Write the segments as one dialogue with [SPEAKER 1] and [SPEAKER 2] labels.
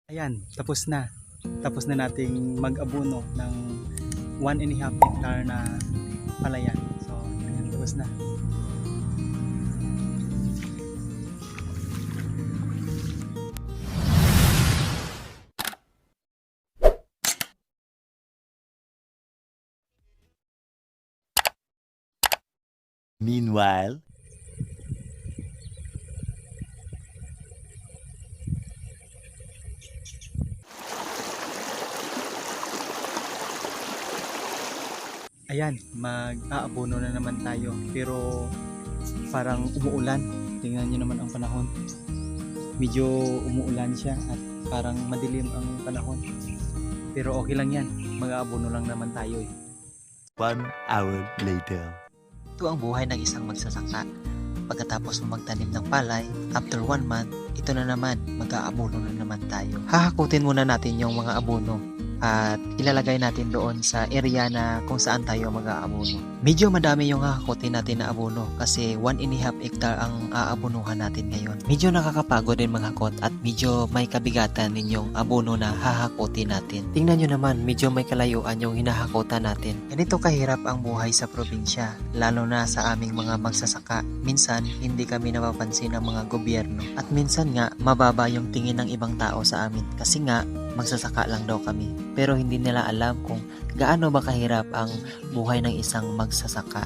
[SPEAKER 1] Ayan, tapos na. Tapos na nating mag-abono ng 1.5 hectare na palayan. So, ayan, tapos na.
[SPEAKER 2] Meanwhile,
[SPEAKER 1] Ayan, mag-aabono na naman tayo. Pero parang umuulan. Tingnan nyo naman ang panahon. Medyo umuulan siya at parang madilim ang panahon. Pero okay lang yan. Mag-aabono lang naman tayo eh.
[SPEAKER 2] 1 hour later.
[SPEAKER 3] Ito ang buhay ng isang magsasaka. Pagkatapos mo magtanim ng palay, after 1 month, ito na naman, mag-aabono na naman tayo. Hahakutin muna natin yung mga abono at ilalagay natin doon sa area na kung saan tayo mag-aabono. Medyo madami yung hahakutin natin na abono kasi 1.5 hectare ang aabonuhan natin ngayon. Medyo nakakapagod din maghakot at medyo may kabigatan din yung abono na hahakutin natin. Tingnan nyo naman, medyo may kalayuan yung hinahakutan natin. Ganito kahirap ang buhay sa probinsya, lalo na sa aming mga magsasaka. Minsan, hindi kami napapansin ng mga gobyerno at minsan nga, mababa yung tingin ng ibang tao sa amin kasi nga, magsasaka lang daw kami. Pero hindi nila alam kung gaano ba kahirap ang buhay ng isang magsasaka.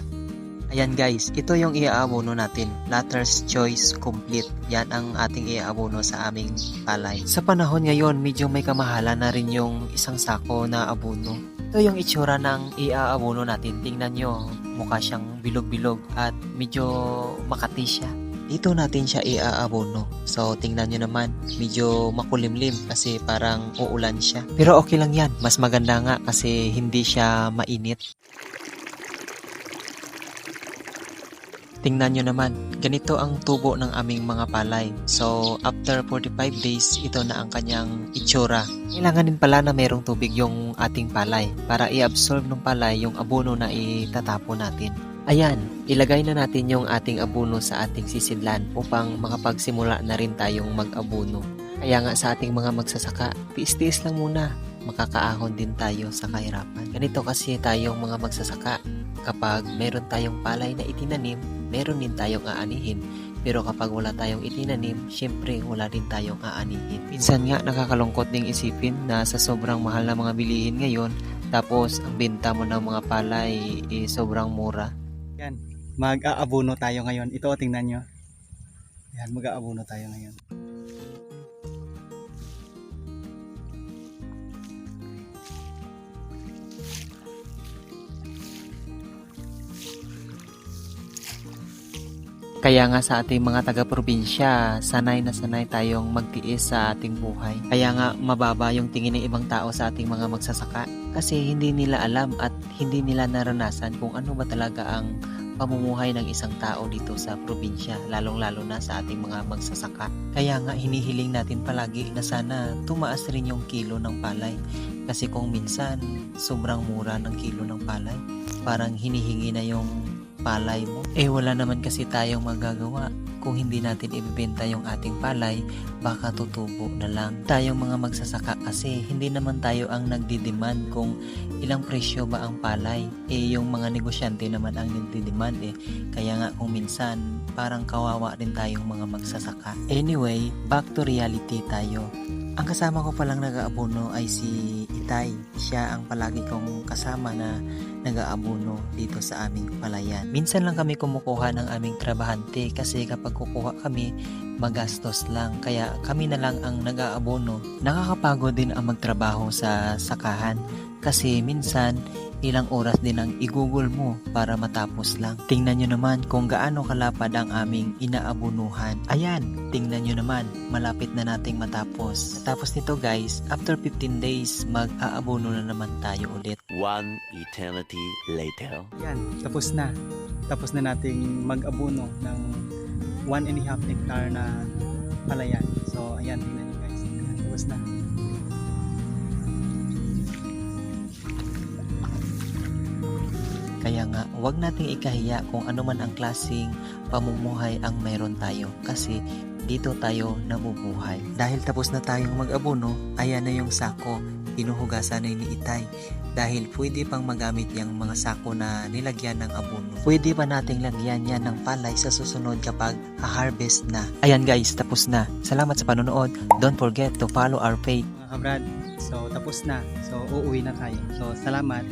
[SPEAKER 3] Ayan guys, ito yung iaabono natin. Latter's Choice Complete. Yan ang ating iaabono sa aming palay. Sa panahon ngayon, medyo may kamahalan na rin yung isang sako na abono. Ito yung itsura ng iaabono natin. Tingnan nyo, mukha siyang bilog-bilog at medyo makati siya. Dito natin siya iaabono. So, tingnan nyo naman, medyo makulimlim kasi parang uulan siya. Pero okay lang yan. Mas maganda nga kasi hindi siya mainit. Tingnan nyo naman, ganito ang tubo ng aming mga palay. So, after 45 days, ito na ang kanyang itsura. Kailangan din pala na mayroong tubig yung ating palay para i-absorb ng palay yung abono na itatapon natin. Ayan, ilagay na natin yung ating abono sa ating sisidlan upang makapagsimula na rin tayong mag-abono. Kaya nga sa ating mga magsasaka, tiis-tiis lang muna. Makakaahon din tayo sa kahirapan. Ganito kasi tayong mga magsasaka. Kapag meron tayong palay na itinanim, meron din tayong aanihin. Pero kapag wala tayong itinanim, syempre wala din tayong aanihin. Minsan nga nakakalungkot ding isipin na sa sobrang mahal na mga bilihin ngayon, tapos ang benta mo ng mga palay sobrang mura.
[SPEAKER 1] Yan, mag-aabono tayo ngayon. Ito, tingnan nyo. Yan, mag-aabono tayo ngayon.
[SPEAKER 3] Kaya nga sa ating mga taga-probinsya, sanay na sanay tayong magtiis sa ating buhay. Kaya nga mababa yung tingin ng ibang tao sa ating mga magsasaka kasi hindi nila alam at hindi nila naranasan kung ano ba talaga ang pamumuhay ng isang tao dito sa probinsya, lalong-lalo na sa ating mga magsasaka. Kaya nga hinihiling natin palagi na sana tumaas rin yung kilo ng palay kasi kung minsan sobrang mura ng kilo ng palay, parang hinihingi na yung palay mo. Wala naman kasi tayong magagawa. Kung hindi natin ibibenta yung ating palay, baka tutubo na lang. Tayong mga magsasaka kasi hindi naman tayo ang nagdidemand kung ilang presyo ba ang palay. Yung mga negosyante naman ang nagdidemand Kaya nga kung minsan, parang kawawa rin tayong mga magsasaka. Anyway, back to reality tayo. Ang kasama ko palang nag-aabono ay si Itay. Siya ang palagi kong kasama na nag-aabono dito sa aming palayan. Minsan lang kami kumukuha ng aming trabahante kasi kapag kukuha kami, magastos lang. Kaya kami na lang ang nag-aabono. Nakakapagod din ang magtrabaho sa sakahan kasi minsan ilang oras din ang i-google mo para matapos lang. Tingnan nyo naman kung gaano kalapad ang aming inaabunuhan. Ayan, tingnan nyo naman, malapit na nating matapos. Tapos nito guys, after 15 days, mag-aabono na naman tayo ulit.
[SPEAKER 2] 1 eternity later.
[SPEAKER 1] Yan, tapos na. Tapos na nating mag-abono ng 1.5 hectare na palayan. So, ayan, tingnan nyo guys. Ayan, tapos na.
[SPEAKER 3] Kaya nga, huwag nating ikahiya kung ano man ang klaseng pamumuhay ang mayroon tayo kasi dito tayo nabubuhay. Dahil tapos na tayong mag-abono, ayan na yung sako. Hinuhugasan na ni Itay. Dahil pwede pang magamit yung mga sako na nilagyan ng abono. Pwede pa nating lagyan yan ng palay sa susunod kapag ha-harvest na. Ayan guys, tapos na. Salamat sa panonood. Don't forget to follow our page.
[SPEAKER 1] Mga kabrad, so tapos na. So uuwi na tayo. So salamat.